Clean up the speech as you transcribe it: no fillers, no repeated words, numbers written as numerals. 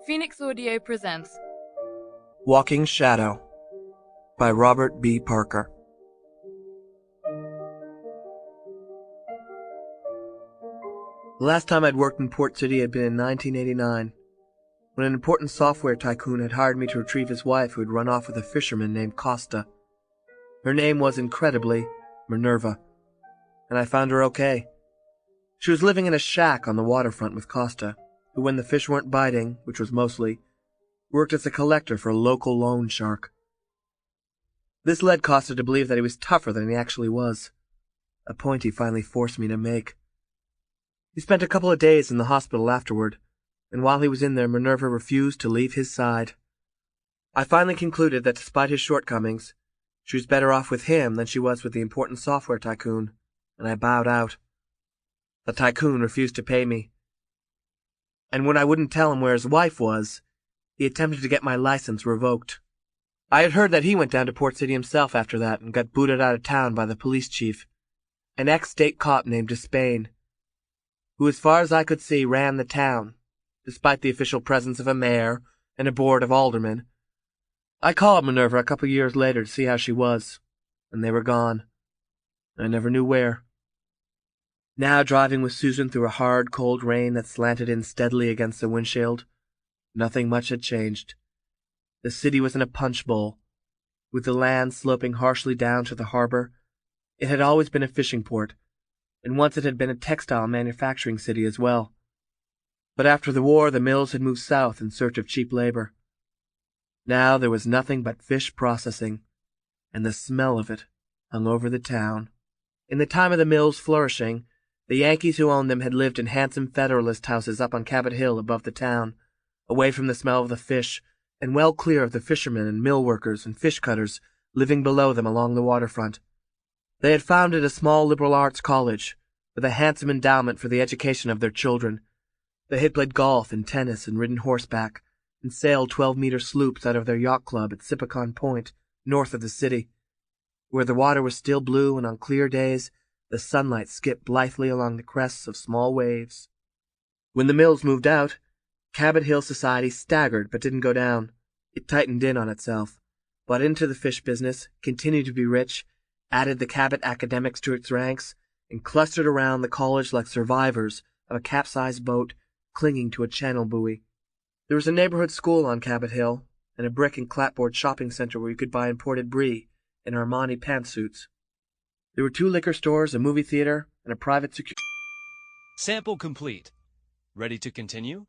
Phoenix Audio presents Walking Shadow by Robert B. Parker. The last time I'd worked in Port City had been in 1989, when an important software tycoon had hired me to retrieve his wife who had run off with a fisherman named Costa. Her name was, incredibly, Minerva, and I found her okay. She was living in a shack on the waterfront with Costa, who, when the fish weren't biting, which was mostly, worked as a collector for a local loan shark. This led Costa to believe that he was tougher than he actually was, a point he finally forced me to make. He spent a couple of days in the hospital afterward, and while he was in there, Minerva refused to leave his side. I finally concluded that despite his shortcomings, she was better off with him than she was with the important software tycoon, and I bowed out. The tycoon refused to pay me, and when I wouldn't tell him where his wife was, he attempted to get my license revoked. I had heard that he went down to Port City himself after that and got booted out of town by the police chief, an ex-state cop named Despain, who, as far as I could see, ran the town, despite the official presence of a mayor and a board of aldermen. I called Minerva a couple years later to see how she was, and they were gone. I never knew where. Now, driving with Susan through a hard, cold rain that slanted in steadily against the windshield, nothing much had changed. The city was in a punch bowl, with the land sloping harshly down to the harbor. It had always been a fishing port, and once it had been a textile manufacturing city as well. But after the war, the mills had moved south in search of cheap labor. Now there was nothing but fish processing, and the smell of it hung over the town. In the time of the mills flourishing, the Yankees who owned them had lived in handsome Federalist houses up on Cabot Hill above the town, away from the smell of the fish, and well clear of the fishermen and mill workers and fish cutters living below them along the waterfront. They had founded a small liberal arts college, with a handsome endowment for the education of their children. They had played golf and tennis and ridden horseback, and sailed 12-meter sloops out of their yacht club at Sipicon Point, north of the city, where the water was still blue and on clear days the sunlight skipped blithely along the crests of small waves. When the mills moved out, Cabot Hill society staggered but didn't go down. It tightened in on itself, bought into the fish business, continued to be rich, added the Cabot academics to its ranks, and clustered around the college like survivors of a capsized boat clinging to a channel buoy. There was a neighborhood school on Cabot Hill, and a brick and clapboard shopping center where you could buy imported brie and Armani pantsuits. There were 2 liquor stores, a movie theater, and a private Sample complete. Ready to continue?